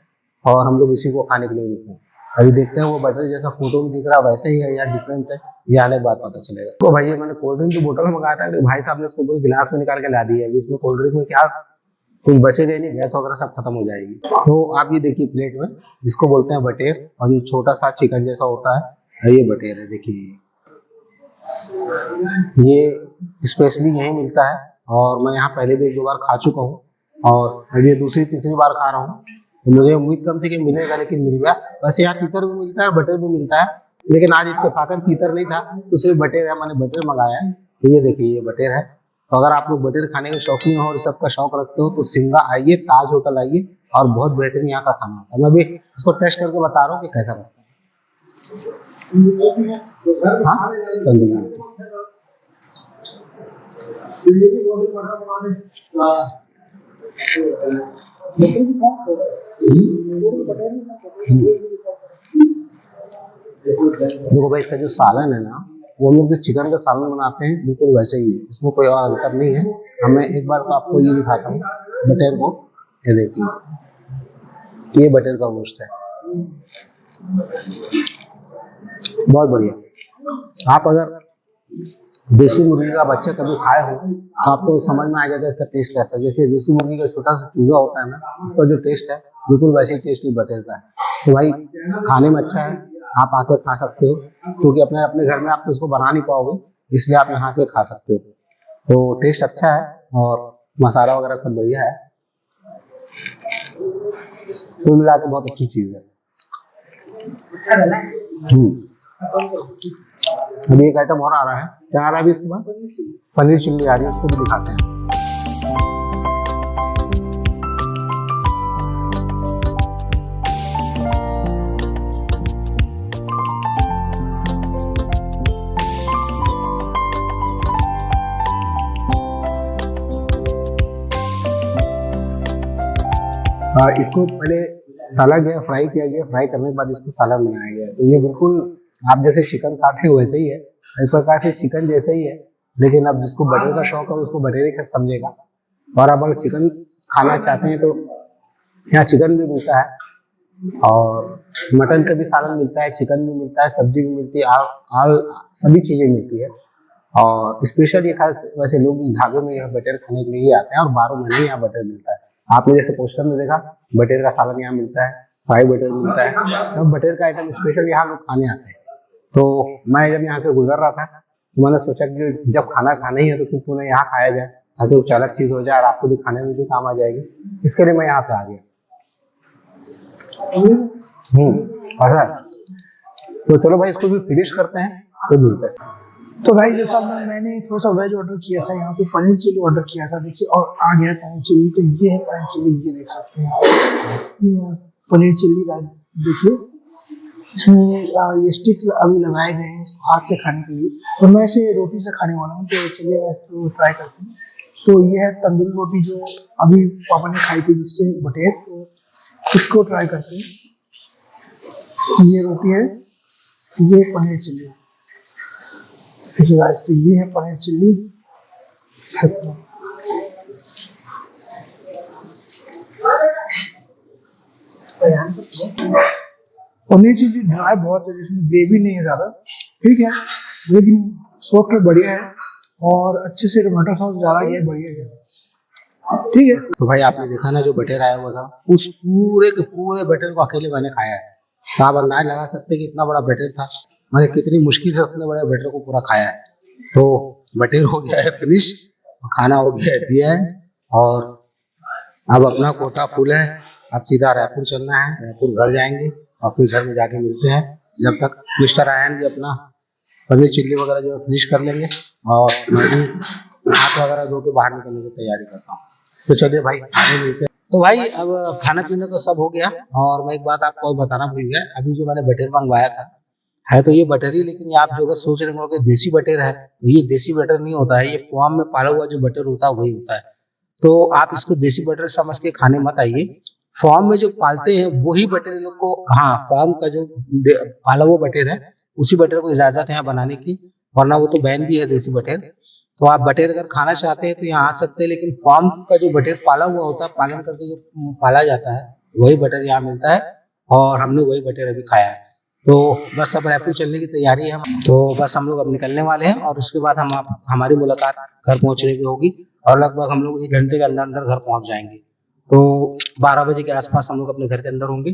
और हम लोग इसी को खाने के लिए रुके हैं। अभी देखते हैं वो बटर जैसा फोटो में दिख रहा है वैसे ही है या डिफरेंस है, ये आने के बाद पता चलेगा। तो भाई मैंने कोल्ड ड्रिंक की बोतल मंगाया था तो भाई साहब ने उसको पूरी गिलास में निकाल के ला दी है। अभी इसमें कोल्ड ड्रिंक में क्या कुछ बचेगा नहीं, गैस वगैरह सब खत्म हो जाएगी। तो आप ये देखिए प्लेट में जिसको बोलते हैं बटेर और ये छोटा सा चिकन जैसा होता है, ये बटेर है। देखिए ये स्पेशली यही मिलता है और मैं यहाँ पहले भी एक दो बार खा चुका हूँ और अभी दूसरी तीसरी बार खा रहा हूँ। तो मुझे उम्मीद कम थी कि मिलेगा लेकिन मिल गया। वैसे यहाँ तीतर भी मिलता है, बटर भी मिलता है, लेकिन आज इसके फाकर तीतर नहीं था तो सिर्फ बटेर है, मैंने बटेर मंगाया है। तो ये देखिए ये बटेर है। तो अगर आप लोग बटेर खाने के शौकीन हो और सबका शौक रखते हो तो शिमला आइए, ताज होटल आइए और बहुत बेहतरीन यहाँ का खाना होता है। मैं भी इसको टेस्ट करके बता रहा हूँ कि कैसा लगता है। देखो भाई इसका जो सालन है ना वो हम लोग जो चिकन का सालन बनाते हैं बिल्कुल वैसे ही है, इसमें कोई और अंतर नहीं है। हमें एक बार तो आपको ये दिखाता हूँ बटेर को। ये देखिए ये बटेर का गोश्त है, बहुत बढ़िया। आप अगर देसी मुर्गी का बच्चा कभी खाए हो तो आपको समझ में आ जाएगा इसका टेस्ट कैसा है। जैसे देसी मुर्गी का छोटा सा चूजा होता है ना, उसका जो टेस्ट है बिल्कुल वैसे ही टेस्ट बटेर का है। तो भाई खाने में अच्छा है, आप आके खा सकते हो क्योंकि अपने अपने घर में आप तो इसको बना नहीं पाओगे, इसलिए आप यहाँ आके खा सकते हो। तो टेस्ट अच्छा है और मसाला वगैरह सब बढ़िया है, कुल मिला के बहुत अच्छी चीज है। अभी एक आइटम और आ रहा है, क्या आ रहा है अभी इसके बाद? पनीर चिल्ली आ रही है, उसको भी दिखाते हैं। इसको पहले तला गया, फ्राई किया गया, फ्राई करने के बाद इसको सालन बनाया गया। तो ये बिल्कुल आप जैसे चिकन खाते हैं वैसे ही है, इस प्रकार से चिकन जैसे ही है, लेकिन अब जिसको बटेर का शौक है उसको बटेर ही समझेगा। और अब अगर चिकन खाना चाहते हैं तो यहाँ चिकन भी मिलता है और मटन का भी सालन मिलता है, चिकन भी मिलता है, सब्जी भी मिलती है, सभी चीजें मिलती है। और स्पेशल ये खास वैसे लोग ढाबे में यहाँ बटेर खाने के लिए ही आते हैं और 12 महीने यहाँ बटेर मिलता है। आपने जैसे पोस्टर में देखा बटेर का सालन यहाँ मिलता है, फ्राई बटेर मिलता है, सब बटेर का आइटम स्पेशल यहाँ लोग खाने आते हैं। तो मैं जब यहाँ से गुजर रहा था तो मैंने सोचा कि जब खाना खाना ही है तो फिर क्यों ना यहाँ खाया जाए, ताकि कुछ अलग चीज हो जाए और आपको भी खाने में भी काम आ जाएगी। इसके लिए मैं यहाँ पे आ गया। तो चलो भाई इसको भी फिनिश करते हैं, तो मिलते हैं। तो भाई जैसा मैंने थोड़ा सा वेज ऑर्डर किया था, यहाँ पे पनीर चिल्ली ऑर्डर किया था, देखिए, और आ गया पनीर चिल्ली। तो ये है पनीर चिल्ली, ये देख सकते हैं, ये पनीर चिल्ली देखिए, इसमें ये स्टिक अभी लगाए गए हैं इसको हाथ से खाने के लिए। तो मैं इसे रोटी से खाने वाला हूँ, तो चलिए मैं इसको ट्राई करते हैं। तो ये है तंदूरी रोटी जो अभी पापा ने खाई थी जिससे बटेर, तो इसको ट्राई करते हैं। ये रोटी है, ये पनीर चिल्ली, देखिए गाइस, तो ये है paneer chilli. Paneer chilli dry बहुत है, जिसमें ग्रेवी नहीं है ज्यादा, ठीक है, लेकिन सॉफ्ट बढ़िया है, और अच्छे से टमाटो सॉस डाला गया, बढ़िया है, ठीक है। तो भाई आपने देखा ना जो बटेर आया हुआ था, उस पूरे के पूरे बटेर को अकेले मैंने खाया है। तो आप अंदाज लगा सकते हैं कि इतना बड़ा बटेर था, मैंने कितनी मुश्किल से उतने बड़े बटेर को पूरा खाया है। तो बटेर हो गया है फिनिश, खाना हो गया है दिया है, और अब अपना कोटा फुल है। अब सीधा रायपुर चलना है, रायपुर घर जाएंगे और फिर घर में जाके मिलते हैं। जब तक मिस्टर आयन भी अपना पनीर चिल्ली वगैरह जो फिनिश कर लेंगे, और मैं भी हाथ वगैरह धो के बाहर निकलने की तैयारी करता हूँ। तो चलिए भाई आगे मिलते हैं। तो भाई अब खाना पीना तो सब हो गया, और मैं एक बात आपको बताना भूल गया, अभी जो मैंने बटेर मंगवाया था, है तो ये बटर ही, लेकिन आप जो अगर सोच रहे हो देसी बटेर है, तो ये देसी बटर नहीं होता है, ये फार्म में पाला हुआ जो बटर होता है वही होता है। तो आप इसको देसी बटर समझ के खाने मत आइए। फार्म में जो पालते हैं वही बटर लोग को, हाँ, फार्म का जो पाला हुआ बटेर है उसी बटर को इजाजत है यहाँ बनाने की, वरना वो तो बैन भी है देसी बटेर। तो आप बटेर अगर खाना चाहते हैं तो यहाँ आ सकते हैं, लेकिन फार्म का जो बटेर पाला हुआ होता है, पालन करके जो पाला जाता है, वही बटेर यहाँ मिलता है, और हमने वही बटेर अभी खाया है। तो बस अब रायपुर चलने की तैयारी है, तो बस हम लोग अब निकलने वाले हैं, और उसके बाद हमारी मुलाकात घर पहुंचने की होगी, और लगभग हम लोग 1 घंटे के अंदर अंदर घर पहुंच जाएंगे। तो 12 बजे के आसपास हम लोग अपने घर के अंदर होंगे।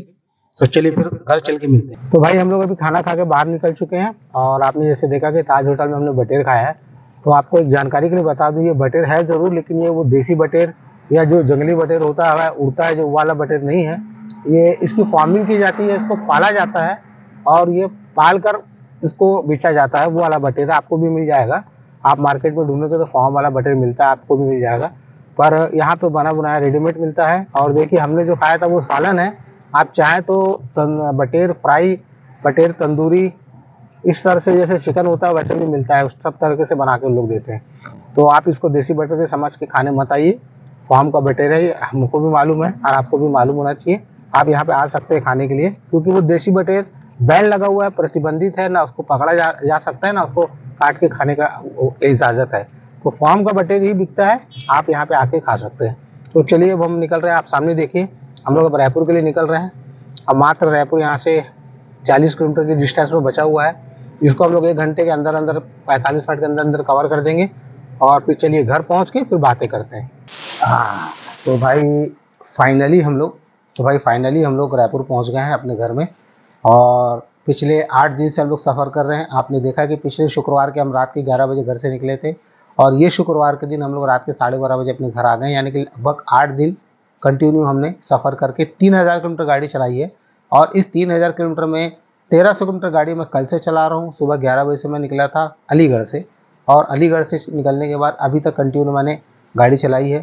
तो चलिए फिर घर चल के मिलते हैं। तो भाई हम लोग अभी खाना खा के बाहर निकल चुके हैं, और आपने जैसे देखा कि ताज होटल में हमने बटेर खाया है। तो आपको एक जानकारी के लिए बता दूं, ये बटेर है जरूर, लेकिन ये वो देसी बटेर या जो जंगली बटेर होता है उड़ता है जो वाला बटेर नहीं है। ये इसकी फार्मिंग की जाती है, इसको पाला जाता है, और ये पाल कर इसको बेचा जाता है। वो वाला बटेर आपको भी मिल जाएगा, आप मार्केट में ढूंढोगे तो फार्म वाला बटेर मिलता है, आपको भी मिल जाएगा, पर यहाँ पे बना बनाया रेडीमेड मिलता है। और देखिए हमने जो खाया था वो सालन है, आप चाहें तो बटेर फ्राई, बटेर तंदूरी, इस तरह से जैसे चिकन होता है वैसे भी मिलता है, उस सब तरीके से बना के लोग देते हैं। तो आप इसको देसी बटेर से समझ के खाने मत आइए, फार्म का बटेर है, हमको भी मालूम है और आपको भी मालूम होना चाहिए। आप यहाँ पे आ सकते हैं खाने के लिए, क्योंकि वो देसी बटेर बैन लगा हुआ है, प्रतिबंधित है, ना उसको पकड़ा जा सकता है, ना उसको काट के खाने का इजाजत है। तो फार्म का बटेर ही बिकता है, आप यहाँ पे आके खा सकते हैं। तो चलिए अब हम निकल रहे हैं, आप सामने देखिए, हम लोग अब रायपुर के लिए निकल रहे हैं। अब मात्र रायपुर यहाँ से 40 किलोमीटर की डिस्टेंस में बचा हुआ है, जिसको हम लोग 1 घंटे के अंदर अंदर 45 मिनट के अंदर अंदर कवर कर देंगे, और फिर चलिए घर पहुँच के फिर बातें करते हैं। तो भाई फाइनली हम लोग रायपुर पहुँच गए हैं अपने घर में, और पिछले 8 दिन से हम लोग सफ़र कर रहे हैं। आपने देखा कि पिछले शुक्रवार के हम रात के 11 बजे घर से निकले थे, और ये शुक्रवार के दिन हम लोग रात के 12:30 बजे अपने घर आ गए, यानी कि लगभग 8 दिन कंटिन्यू हमने सफ़र करके 3000 किलोमीटर गाड़ी चलाई है। और इस 3000 किलोमीटर में 1300 किलोमीटर गाड़ी मैं कल से चला रहा हूँ। सुबह 11 बजे से मैं निकला था अलीगढ़ से, और अलीगढ़ से निकलने के बाद अभी तक कंटिन्यू मैंने गाड़ी चलाई है।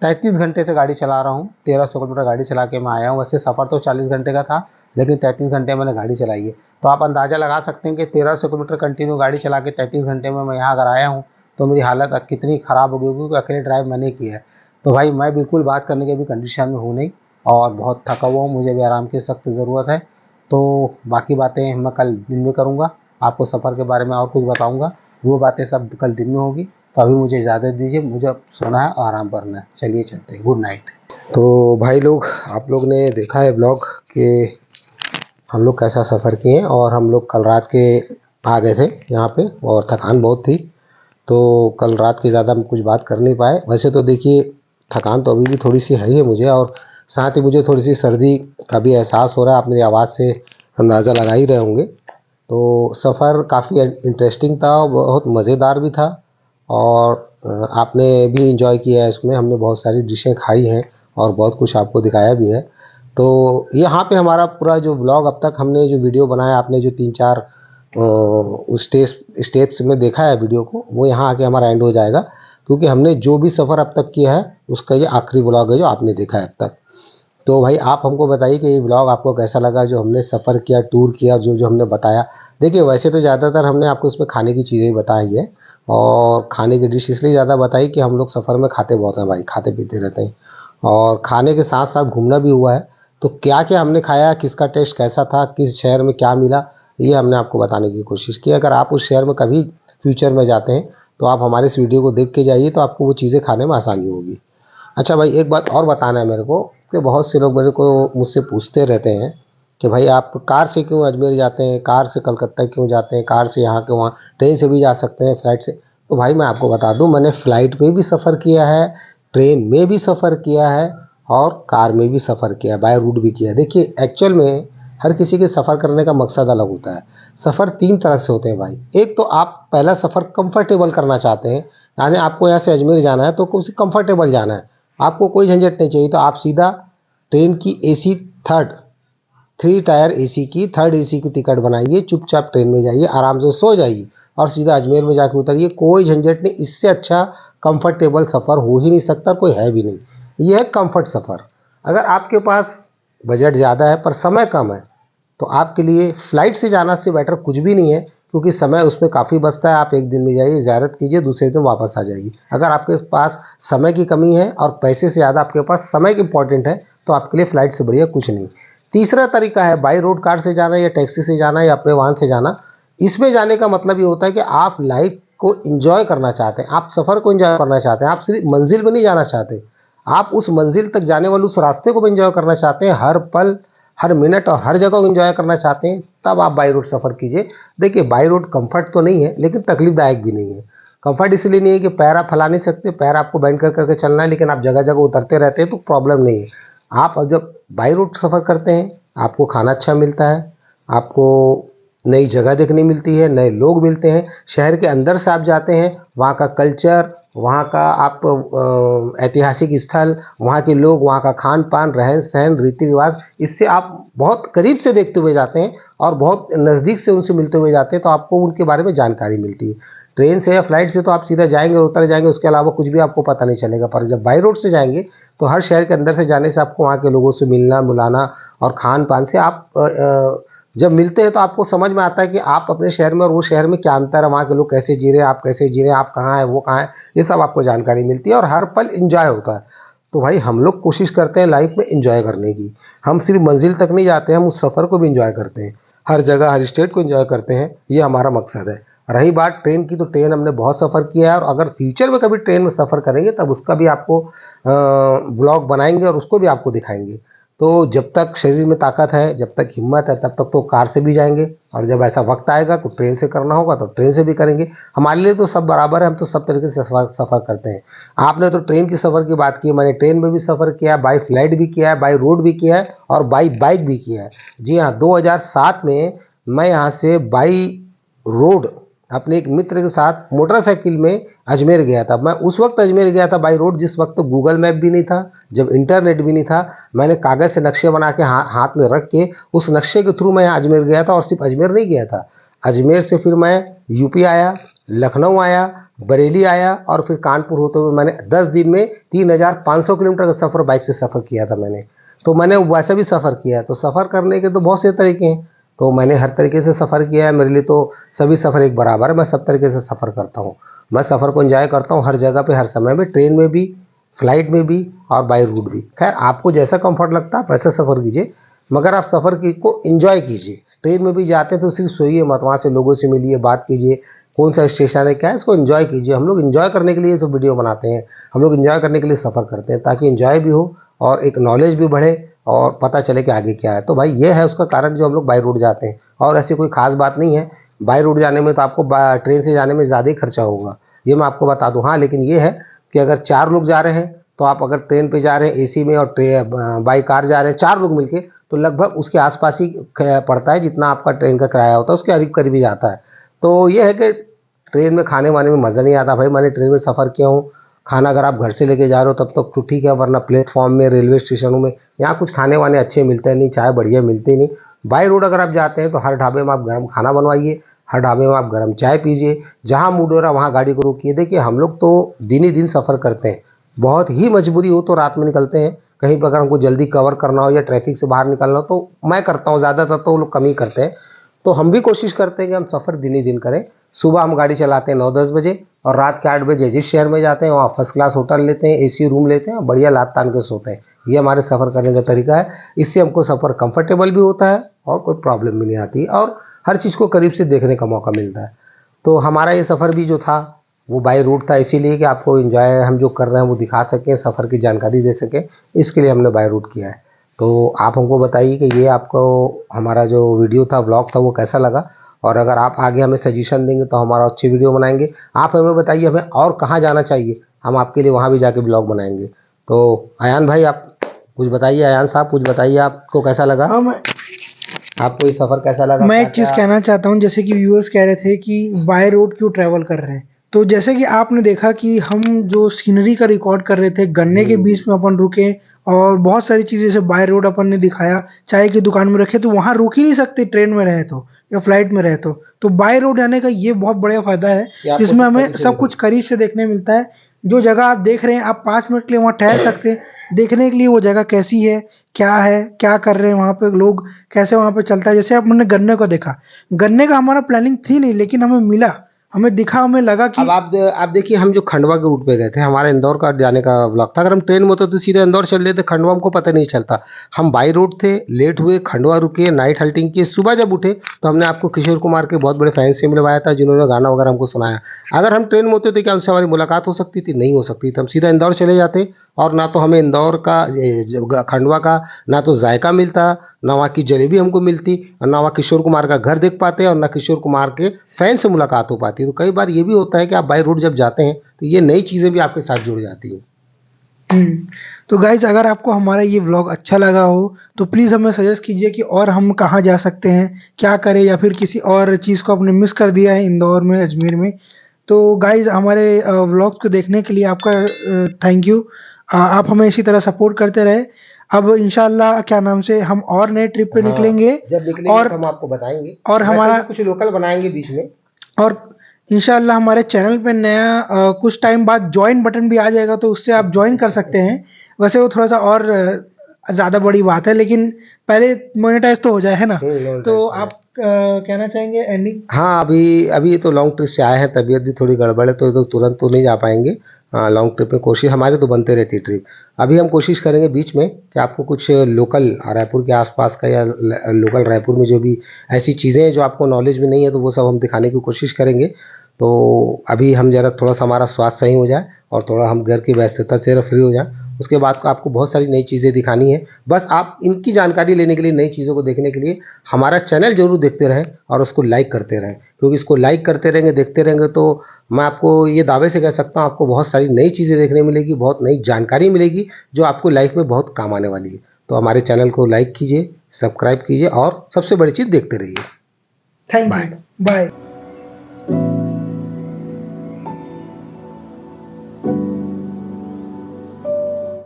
33 घंटे से गाड़ी चला रहा हूँ, 1300 किलोमीटर गाड़ी चला के मैं आया हूँ। वैसे सफ़र तो 40 घंटे का था, लेकिन 33 घंटे मैंने गाड़ी चलाई है। तो आप अंदाज़ा लगा सकते हैं कि 1300 किलोमीटर कंटिन्यू गाड़ी चला के 33 घंटे में मैं यहाँ अगर आया हूँ, तो मेरी हालत कितनी ख़राब हो गई, क्योंकि अकेले ड्राइव मैंने किया है। तो भाई मैं बिल्कुल बात करने के भी कंडीशन में हूँ नहीं, और बहुत थका हुआ हूँ, मुझे भी आराम की सख्त ज़रूरत है। तो बाकी बातें मैं कल दिन में करूँगा, आपको सफ़र के बारे में और कुछ बताऊँगा, वो बातें सब कल दिन में होगी। तो अभी मुझे इजाज़त दीजिए, मुझे सोना है और आराम करना है। चलिए चलते हैं, गुड नाइट। तो भाई लोग, आप लोग ने देखा है ब्लॉग कि हम लोग कैसा सफ़र किए, और हम लोग कल रात के आ गए थे यहाँ पे, और थकान बहुत थी, तो कल रात के ज़्यादा हम कुछ बात कर नहीं पाए। वैसे तो देखिए थकान तो अभी भी थोड़ी सी है ही मुझे, और साथ ही मुझे थोड़ी सी सर्दी का भी एहसास हो रहा है, आप मेरी आवाज़ से अंदाज़ा लगा ही रहे होंगे। तो सफ़र काफ़ी इंटरेस्टिंग था, बहुत मज़ेदार भी था, और आपने भी इंजॉय किया है इसमें। हमने बहुत सारी डिशें खाई हैं और बहुत कुछ आपको दिखाया भी है। तो यहाँ पे हमारा पूरा जो ब्लॉग अब तक हमने जो वीडियो बनाया, आपने जो 3-4 उस स्टेप्स में देखा है वीडियो को, वो यहाँ आके हमारा एंड हो जाएगा, क्योंकि हमने जो भी सफ़र अब तक किया है उसका ये आखिरी ब्लॉग है जो आपने देखा है अब तक। तो भाई आप हमको बताइए कि ये ब्लॉग आपको कैसा लगा, जो हमने सफ़र किया, टूर किया, जो जो हमने बताया। देखिए वैसे तो ज़्यादातर हमने आपको इसमें खाने की चीज़ें ही बताई है, और खाने की डिश इसलिए ज़्यादा बताई कि हम लोग सफ़र में खाते बहुत हैं भाई, खाते पीते रहते हैं, और खाने के साथ साथ घूमना भी हुआ है। तो क्या क्या हमने खाया, किसका टेस्ट कैसा था, किस शहर में क्या मिला, ये हमने आपको बताने की कोशिश की। अगर आप उस शहर में कभी फ्यूचर में जाते हैं तो आप हमारे इस वीडियो को देख के जाइए, तो आपको वो चीज़ें खाने में आसानी होगी। अच्छा भाई, एक बात और बताना है मेरे को, कि बहुत से लोग मेरे को मुझसे पूछते रहते हैं कि भाई आप कार से क्यों अजमेर जाते हैं, कार से कलकत्ता क्यों जाते हैं, कार से यहाँ के वहाँ, ट्रेन से भी जा सकते हैं, फ्लाइट से। तो भाई मैं आपको बता दूं, मैंने फ़्लाइट में भी सफ़र किया है, ट्रेन में भी सफ़र किया है, और कार में भी सफ़र किया है, बाय रोड भी किया है। देखिए एक्चुअल में हर किसी के सफ़र करने का मकसद अलग होता है। सफ़र 3 तरह से होते हैं भाई। एक तो आप पहला सफ़र कंफर्टेबल करना चाहते हैं, यानी आपको यहाँ से अजमेर जाना है तो कुछ कंफर्टेबल जाना है, आपको कोई झंझट नहीं चाहिए, तो आप सीधा ट्रेन की एसी थर्ड 3 टायर एसी की थर्ड एसी की टिकट बनाइए, चुपचाप ट्रेन में जाइए, आराम से सो जाइए और सीधा अजमेर में जाके उतरिए, कोई झंझट नहीं। इससे अच्छा कंफर्टेबल सफ़र हो ही नहीं सकता, कोई है भी नहीं। ये है कंफर्ट सफ़र। अगर आपके पास बजट ज़्यादा है पर समय कम है, तो आपके लिए फ़्लाइट से जाना से बेटर कुछ भी नहीं है, क्योंकि समय उसमें काफ़ी बचता है। आप एक दिन में जाइए, ज़ियारत कीजिए, दूसरे दिन वापस आ जाइए। अगर आपके पास समय की कमी है और पैसे से ज़्यादा आपके पास समय इम्पॉर्टेंट है, तो आपके लिए फ़्लाइट से बढ़िया कुछ नहीं। तीसरा तरीका है बाई रोड, कार से जाना या टैक्सी से जाना या अपने वाहन से जाना। इसमें जाने का मतलब ये होता है कि आप लाइफ को एंजॉय करना चाहते हैं, आप सफ़र को एंजॉय करना चाहते हैं, आप सिर्फ मंजिल में नहीं जाना चाहते, आप उस मंजिल तक जाने वाले उस रास्ते को भी एंजॉय करना चाहते हैं, हर पल, हर मिनट और हर जगह को एंजॉय करना चाहते हैं, तब आप बाई रोड सफ़र कीजिए। देखिए बाई रोड कंफर्ट तो नहीं है, लेकिन तकलीफदायक भी नहीं है। कंफर्ट इसलिए नहीं है कि पैर आप फैला नहीं सकते, पैर आपको बेंड कर करके चलना है, लेकिन आप जगह जगह उतरते रहते हैं तो प्रॉब्लम नहीं है। आप जब बाई रोड सफ़र करते हैं, आपको खाना अच्छा मिलता है, आपको नई जगह देखने मिलती है, नए लोग मिलते हैं, शहर के अंदर से आप जाते हैं, वहाँ का कल्चर, वहाँ का आप ऐतिहासिक स्थल, वहाँ के लोग, वहाँ का खान पान, रहन सहन, रीति रिवाज, इससे आप बहुत करीब से देखते हुए जाते हैं और बहुत नज़दीक से उनसे मिलते हुए जाते हैं, तो आपको उनके बारे में जानकारी मिलती है। ट्रेन से या फ्लाइट से तो आप सीधा जाएंगे और उतर जाएंगे, उसके अलावा कुछ भी आपको पता नहीं चलेगा। पर जब बाई रोड से जाएंगे तो हर शहर के अंदर से जाने से आपको वहाँ के लोगों से मिलना मिलाना और खान पान से आप जब मिलते हैं तो आपको समझ में आता है कि आप अपने शहर में और वो शहर में क्या अंतर है, वहाँ के लोग कैसे जी रहे हैं, आप कैसे जी रहे हैं, आप कहाँ हैं, वो कहाँ है, ये सब आपको जानकारी मिलती है और हर पल इंजॉय होता है। तो भाई हम लोग कोशिश करते हैं लाइफ में इंजॉय करने की। हम सिर्फ मंजिल तक नहीं जाते हैं, हम उस सफ़र को भी इंजॉय करते हैं, हर जगह हर स्टेट को इंजॉय करते हैं, ये हमारा मकसद है। रही बात ट्रेन की, तो ट्रेन हमने बहुत सफ़र किया है, और अगर फ्यूचर में कभी ट्रेन में सफ़र करेंगे तब उसका भी आपको ब्लॉग बनाएंगे और उसको भी आपको दिखाएंगे। तो जब तक शरीर में ताकत है, जब तक हिम्मत है, तब तक तो कार से भी जाएंगे, और जब ऐसा वक्त आएगा तो ट्रेन से करना होगा तो ट्रेन से भी करेंगे। हमारे लिए तो सब बराबर है, हम तो सब तरीके से सफ़र करते हैं। आपने तो ट्रेन की सफ़र की बात की, मैंने ट्रेन में भी सफ़र किया है, बाई फ्लाइट भी किया है, बाई रोड भी किया है और बाई बाइक भी किया है। जी हाँ, 2007 में मैं यहाँ से बाई रोड अपने एक मित्र के साथ मोटरसाइकिल में अजमेर गया था। मैं उस वक्त अजमेर गया था बाई रोड जिस वक्त तो गूगल मैप भी नहीं था, जब इंटरनेट भी नहीं था। मैंने कागज़ से नक्शे बना के हाथ में रख के उस नक्शे के थ्रू मैं अजमेर गया था, और सिर्फ अजमेर नहीं गया था, अजमेर से फिर मैं यूपी आया, लखनऊ आया, बरेली आया, और फिर कानपुर होते हुए मैंने 10 दिन में 3500 किलोमीटर का सफ़र बाइक से सफ़र किया था मैंने। तो मैंने वैसा भी सफ़र किया है। तो सफ़र करने के तो बहुत से तरीके हैं, तो मैंने हर तरीके से सफ़र किया है। मेरे लिए तो सभी सफ़र एक बराबर है, मैं सब तरीके से सफ़र करता हूँ। मैं सफ़र को एंजॉय करता हूँ हर जगह पे, हर समय में, ट्रेन में भी, फ्लाइट में भी और बाई रोड भी। खैर आपको जैसा कंफर्ट लगता है आप वैसा सफ़र कीजिए, मगर आप सफ़र की को एंजॉय कीजिए। ट्रेन में भी जाते हैं तो सिर्फ सोइए मत, वहाँ से लोगों से मिलिए, बात कीजिए, कौन सा स्टेशन है क्या है, इसको एंजॉय कीजिए। हम लोग एंजॉय करने के लिए सब वीडियो बनाते हैं, हम लोग एंजॉय करने के लिए सफ़र करते हैं, ताकि एंजॉय भी हो और एक नॉलेज भी बढ़े और पता चले कि आगे क्या है। तो भाई ये है उसका कारण जो हम लोग बाई रोड जाते हैं, और ऐसी कोई ख़ास बात नहीं है। बाई रोड जाने में तो आपको ट्रेन से जाने में ज़्यादा ही खर्चा होगा, ये मैं आपको बता दूं। हाँ, लेकिन ये है कि अगर 4 लोग जा रहे हैं तो आप अगर ट्रेन पे जा रहे हैं एसी में और बाई कार जा रहे हैं 4 लोग मिलके, तो लगभग उसके आसपास ही पड़ता है जितना आपका ट्रेन का किराया होता है, उसके करीब करीब ही जाता है। तो ये है कि ट्रेन में खाने वाने में मज़ा नहीं आता भाई। मैंने ट्रेन में सफ़र किया हूँ, खाना अगर आप घर से लेके जा रहे हो तब तक तो ठीक है, वरना प्लेटफॉर्म में, रेलवे स्टेशनों में यहाँ कुछ खाने वाने अच्छे मिलते नहीं, चाय बढ़िया मिलती नहीं। बाई रोड अगर आप जाते हैं तो हर ढाबे में आप गर्म खाना बनवाइए, हर ढाबे में आप गर्म चाय पीजिए, जहाँ मूड हो रहा है वहाँ गाड़ी को रोकिए। देखिए हम लोग तो दिन ही दिन सफ़र करते हैं, बहुत ही मजबूरी हो तो रात में निकलते हैं कहीं पर, अगर हमको जल्दी कवर करना हो या ट्रैफिक से बाहर निकलना हो तो मैं करता हूँ, ज़्यादातर तो वो लोग कम ही करते हैं। तो हम भी कोशिश करते हैं कि हम सफ़र दिन ही दिन करें। सुबह हम गाड़ी चलाते हैं 9-10 बजे और रात के 8 बजे जिस शहर में जाते हैं वहाँ फर्स्ट क्लास होटल लेते हैं, एसी रूम लेते हैं, बढ़िया लात तान के सोते हैं। ये हमारे सफ़र करने का तरीका है। इससे हमको सफ़र कंफर्टेबल भी होता है और कोई प्रॉब्लम भी नहीं आती और हर चीज़ को करीब से देखने का मौका मिलता है। तो हमारा ये सफ़र भी जो था वो बाई रोड था, इसीलिए कि आपको एंजॉय हम जो कर रहे हैं वो दिखा सकें, सफ़र की जानकारी दे सकें, इसके लिए हमने बाई रोड किया है। तो आप हमको बताइए कि ये आपको हमारा जो वीडियो था, व्लॉग था, वो कैसा लगा, और अगर आप आगे हमें सजेशन देंगे तो हमारा अच्छी वीडियो बनाएंगे। आप हमें बताइए हमें और कहाँ जाना चाहिए, हम आपके लिए वहाँ भी जाके ब्लॉग बनाएंगे। तो अयान भाई आप कुछ बताइए, अयान साहब कुछ बताइए, आपको कैसा लगा, हाँ, आपको ये सफ़र कैसा लगा? मैं क्या एक चीज़ क्या कहना चाहता हूँ, जैसे कि व्यूअर्स कह रहे थे कि बाय रोड क्यों ट्रैवल कर रहे हैं। तो जैसे कि आपने देखा कि हम जो सीनरी का रिकॉर्ड कर रहे थे, गन्ने के बीच में अपन रुके और बहुत सारी चीज़ें जैसे बाय रोड अपन ने दिखाया, चाय की दुकान में रखे, तो वहाँ रुक ही नहीं सकते ट्रेन में रहे तो या फ्लाइट में रहे तो बाय रोड जाने का ये बहुत बड़ा फ़ायदा है, कि आपको जिसमें सब हमें करीब से सब कुछ देखने करीब से देखने मिलता है। जो जगह आप देख रहे हैं, आप 5 मिनट के लिए वहाँ ठहर सकते हैं, देखने के लिए वो जगह कैसी है, क्या कर रहे हैं वहाँ पे लोग, कैसे वहाँ पे चलता है। जैसे आपने गन्ने को देखा, गन्ने का हमारा प्लानिंग थी नहीं, लेकिन हमें मिला, हमें दिखा, हमें लगा कि अब आप देखिए, हम जो खंडवा के रूट पे गए थे, हमारा इंदौर का जाने का ब्लॉक था। अगर हम ट्रेन में होते तो सीधे इंदौर चल लेते, खंडवा हमको पता नहीं चलता। हम बाई रोड थे, लेट हुए, खंडवा रुके, नाइट हल्टिंग किए, सुबह जब उठे तो हमने आपको किशोर कुमार के बहुत बड़े फैन से मिलवाया था, जिन्होंने गाना वगैरह हमको सुनाया। अगर हम ट्रेन में होते तो क्या उनसे हमारी मुलाकात हो सकती थी? नहीं हो सकती थी। हम सीधा इंदौर चले जाते और ना तो हमें इंदौर का खंडवा का ना तो जायका मिलता, ना वहाँ की जलेबी हमको मिलती, और ना वहाँ किशोर कुमार का घर देख पाते और ना किशोर कुमार के फैन से मुलाकात हो पाती। तो कई बार ये भी होता है कि आप बाई रोड जब जाते हैं तो ये नई चीज़ें भी आपके साथ जुड़ जाती हैं। हुँ। तो गाइज़, अगर आपको हमारा ये व्लॉग अच्छा लगा हो, तो प्लीज़ हमें सजेस्ट कीजिए कि और हम कहाँ जा सकते हैं, क्या करें, या फिर किसी और चीज़ को आपने मिस कर दिया है इंदौर में, अजमेर में। तो गाइज़, हमारे व्लॉग्स को देखने के लिए आपका थैंक यू। आप हमें इसी तरह सपोर्ट करते रहें। अब इंशाअल्लाह क्या नाम से हम और नए ट्रिप पे हाँ, निकलेंगे, जब निकलेंगे और तो हम आपको बताएँगे। और वैसे हमारा भी कुछ लोकल बनाएँगे बीच में। और इंशाअल्लाह हमारे चैनल पे नया कुछ टाइम बाद जॉइन बटन भी आ जाएगा, तो उससे आप जॉइन कर सकते हैं। वैसे वो थोड़ा-सा और ज़्यादा बड़ी बात है, लेकिन पहले मोनेटाइज़ तो हो जाए, है ना? तो मोनेटाइज़ हो आप जाए। कहना चाहेंगे एंडिंग? हाँ, अभी अभी तो लॉन्ग ट्रिप से आए हैं, तबीयत भी थोड़ी गड़बड़ है, तो ये तो तुरंत तो नहीं जा पाएँगे। हाँ, लॉन्ग ट्रिप में कोशिश हमारी तो बनते रहती है ट्रिप। अभी हम कोशिश करेंगे बीच में कि आपको कुछ लोकल रायपुर के आस-पास का या लोकल रायपुर में जो भी ऐसी चीज़ें हैं जो आपको नॉलेज में नहीं है, तो वो सब हम दिखाने की कोशिश करेंगे। तो अभी हम ज़रा थोड़ा-सा हमारा स्वास्थ्य सही हो जाए और थोड़ा हम घर की व्यस्तता से ज़रा फ्री हो जाएँ, उसके बाद तो आपको बहुत सारी नई चीज़ें दिखानी है। बस आप इनकी जानकारी लेने के लिए, नई चीज़ों को देखने के लिए हमारा चैनल ज़रूर देखते रहें और उसको लाइक करते रहें, क्योंकि इसको लाइक करते रहेंगे, देखते रहेंगे तो मैं आपको ये दावे से कह सकता हूँ, आपको बहुत सारी नई चीज़ें देखने मिलेगी, बहुत नई जानकारी मिलेगी जो आपको लाइफ में बहुत काम आने वाली है। तो हमारे चैनल को लाइक कीजिए, सब्सक्राइब कीजिए और सबसे बड़ी चीज़ देखते रहिए। Thank you. बाय। बाय।